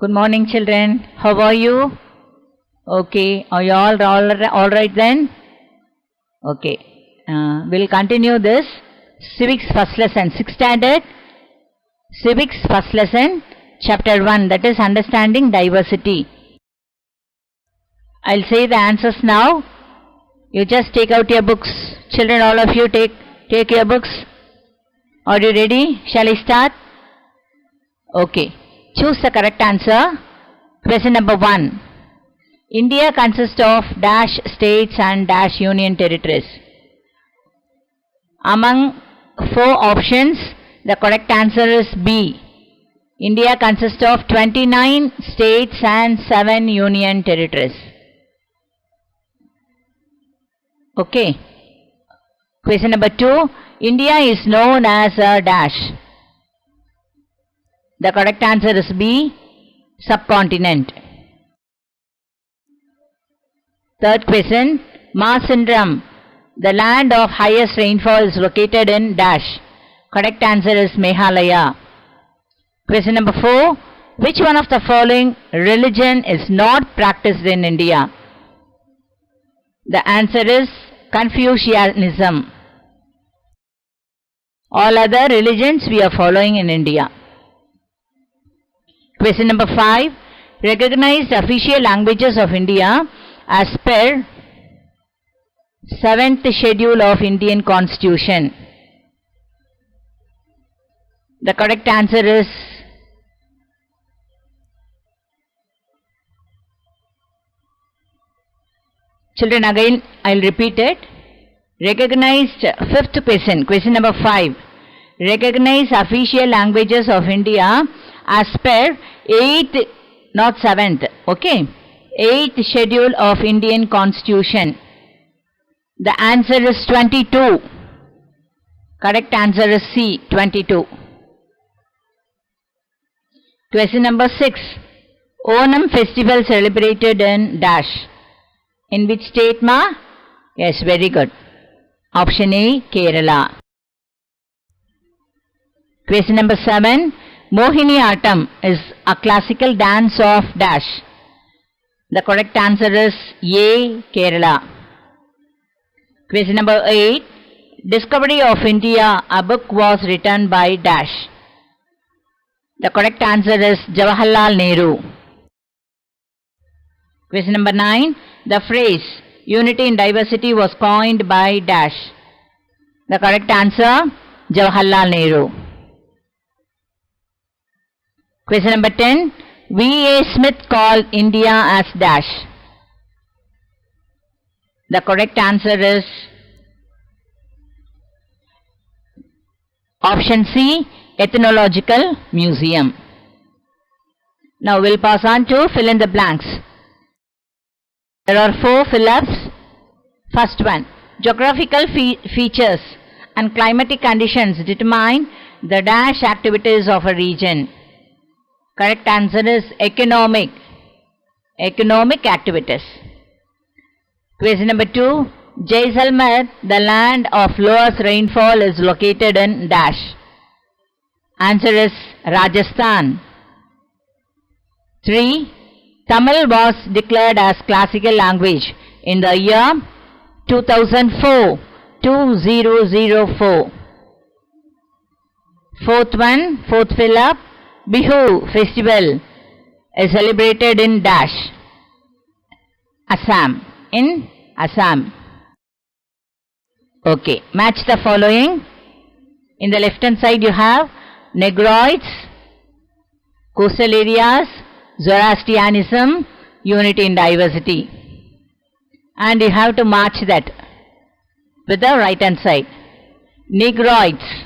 Good morning, children. How are you? Okay. Are you all right then? Okay. We'll continue this civics first lesson, 6th standard civics first lesson, chapter 1, that is understanding diversity. I'll say the answers now. You just take out your books. Children, all of you take your books. Are you ready? Shall I start? Okay. Choose the correct answer. Question number 1. India consists of dash states and dash union territories. Among 4 options, the correct answer is B. India consists of 29 states and 7 union territories. Okay. Question number 2. India is known as a dash. The correct answer is B. Subcontinent. Third question. Maasindram, the land of highest rainfall, is located in dash. Correct answer is Meghalaya. Question number 4. Which one of the following religion is not practiced in India? The answer is Confucianism. All other religions we are following in India. Question number 5. Recognized official languages of India as per 7th schedule of Indian Constitution. The correct answer is children, again I'll repeat it. Recognized, 5th question, question number 5. Recognize official languages of India as per 8th, not 7th, okay, 8th schedule of Indian Constitution. The answer is 22. Correct answer is C, 22. Question number 6. Onam festival celebrated in dash. In which state, ma? Yes, very good. Option A, Kerala. Question number 7. Mohiniyattam is a classical dance of dash. The correct answer is A, Kerala. Question number 8. Discovery of India, a book was written by dash. The correct answer is Jawaharlal Nehru. Question number 9. The phrase unity in diversity was coined by dash. The correct answer Jawaharlal Nehru. Question number 10. V.A. Smith called India as dash. The correct answer is option C, Ethnological Museum. Now we'll pass on to fill in the blanks. There are 4 fill-ups. First one. Geographical features and climatic conditions determine the dash activities of a region. Correct answer is economic activities. Question number 2. Jaisalmer, the land of lowest rainfall, is located in dash. Answer is Rajasthan. 3. Tamil was declared as classical language in the year 2004. 2004. Fourth fill-up. Bihu festival is celebrated in dash. Assam. In Assam. Okay. Match the following. In the left hand side you have Negroids, coastal areas, Zoroastrianism, unity in diversity. And you have to match that with the right hand side. Negroids.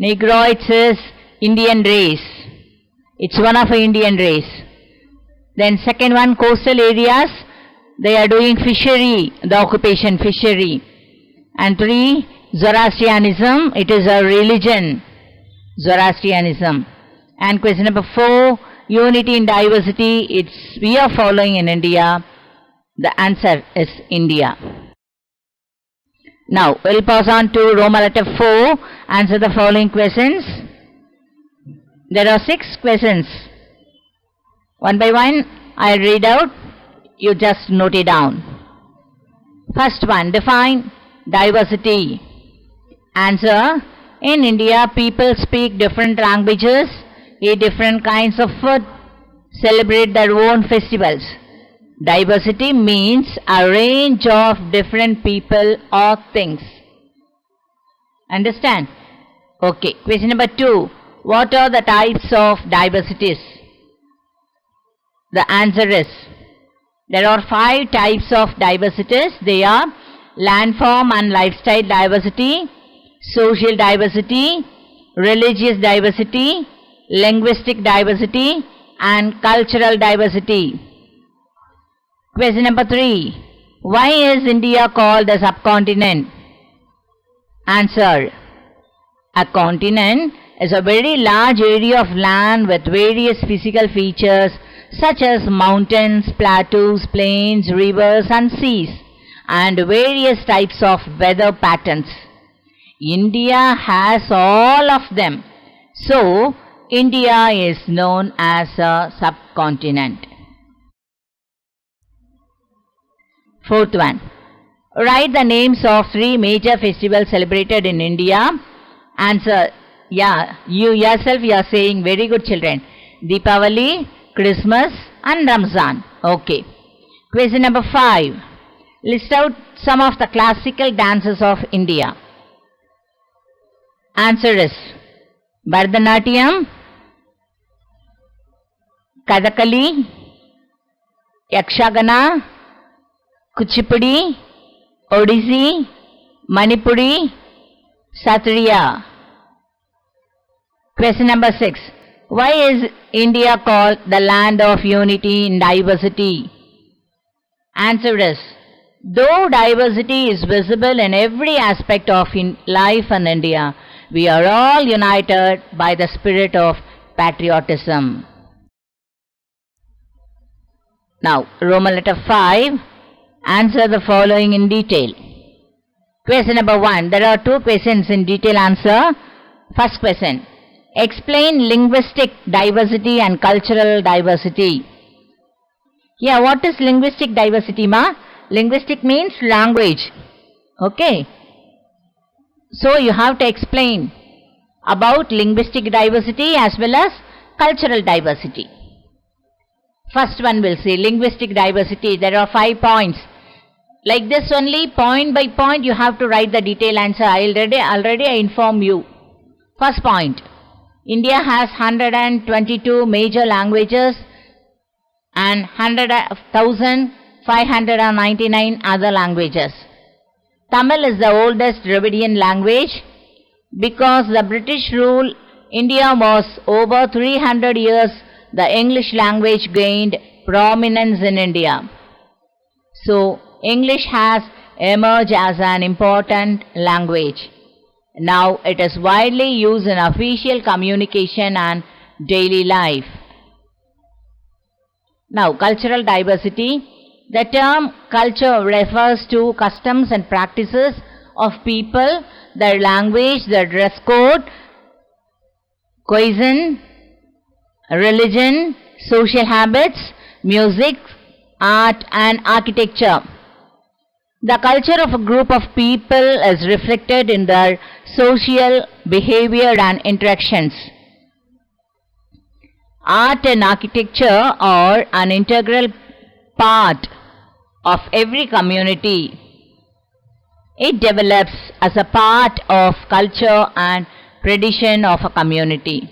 Negroids is Indian race. It's one of an Indian race. Then second one, coastal areas, they are doing fishery, the occupation fishery. And 3, Zoroastrianism, it is a religion, Zoroastrianism. And question number 4, unity in diversity, we are following in India. The answer is India. Now, we'll pass on to Roman letter 4, answer the following questions. There are 6 questions. One by one, I'll read out. You just note it down. First one, define diversity. Answer. In India, people speak different languages, eat different kinds of food, celebrate their own festivals. Diversity means a range of different people or things. Understand? Okay. Question number 2. What are the types of diversities? The answer is, there are 5 types of diversities. They are landform and lifestyle diversity, social diversity, religious diversity, linguistic diversity, and cultural diversity. Question number 3. Why is India called a subcontinent? Answer. A continent is a very large area of land with various physical features such as mountains, plateaus, plains, rivers and seas, and various types of weather patterns. India has all of them. So, India is known as a subcontinent. Fourth one. Write the names of 3 major festivals celebrated in India. Answer. Yeah, you yourself you are saying very good children. Deepavali, Christmas and Ramzan. Okay. Question number 5. List out some of the classical dances of India. Answer is Bharatanatyam, Kathakali, Yakshagana, Kuchipudi, Odissi, Manipuri, Satriya. Question number 6. Why is India called the land of unity in diversity? Answer is, though diversity is visible in every aspect of life in India, we are all united by the spirit of patriotism. Now, Roman letter 5. Answer the following in detail. Question number 1. There are 2 questions in detail answer. First question. Explain linguistic diversity and cultural diversity. Yeah, what is linguistic diversity, ma? Linguistic means language. Okay. So you have to explain about linguistic diversity as well as cultural diversity. First one will say linguistic diversity. There are 5 points. Like this only, point by point you have to write the detailed answer. Already I inform you. First point. India has 122 major languages and 1,599 other languages. Tamil is the oldest Dravidian language. Because the British rule India was over 300 years, the English language gained prominence in India. So, English has emerged as an important language. Now, it is widely used in official communication and daily life. Now, cultural diversity. The term culture refers to customs and practices of people, their language, their dress code, cuisine, religion, social habits, music, art and architecture. The culture of a group of people is reflected in their social behavior and interactions. Art and architecture are an integral part of every community. It develops as a part of culture and tradition of a community.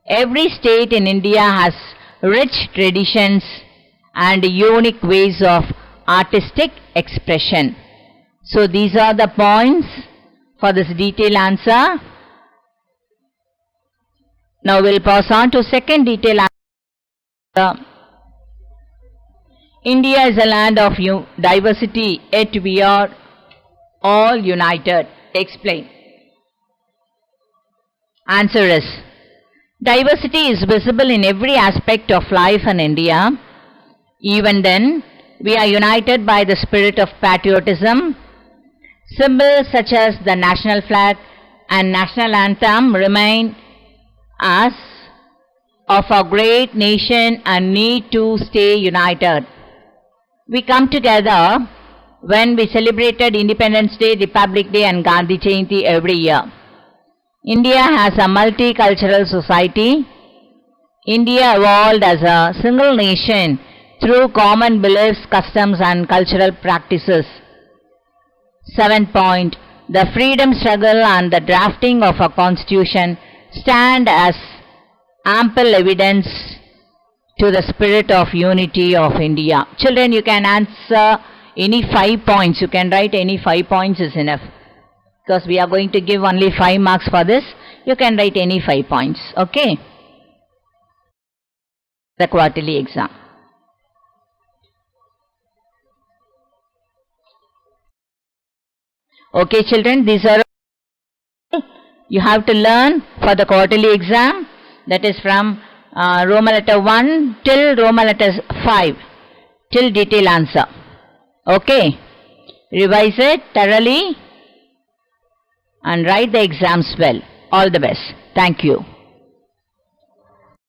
Every state in India has rich traditions and unique ways of artistic expression. So these are the points for this detailed answer. Now we'll pass on to second detailed answer. India is a land of diversity, yet we are all united. Explain. Answer is, diversity is visible in every aspect of life in India. Even then, we are united by the spirit of patriotism. Symbols such as the national flag and national anthem remind us of our great nation and need to stay united. We come together when we celebrated Independence Day, Republic Day and Gandhi Jayanti every year. India has a multicultural society. India evolved as a single nation through common beliefs, customs and cultural practices. 7th point, the freedom struggle and the drafting of a constitution stand as ample evidence to the spirit of unity of India. Children, you can answer any 5 points. You can write any 5 points is enough. Because we are going to give only 5 marks for this. You can write any 5 points. Okay? The quarterly exam. Okay children, these are you have to learn for the quarterly exam, that is from Roman letter 1 till Roman letter 5 till detail answer. Okay, revise it thoroughly and write the exams well. All the best. Thank you.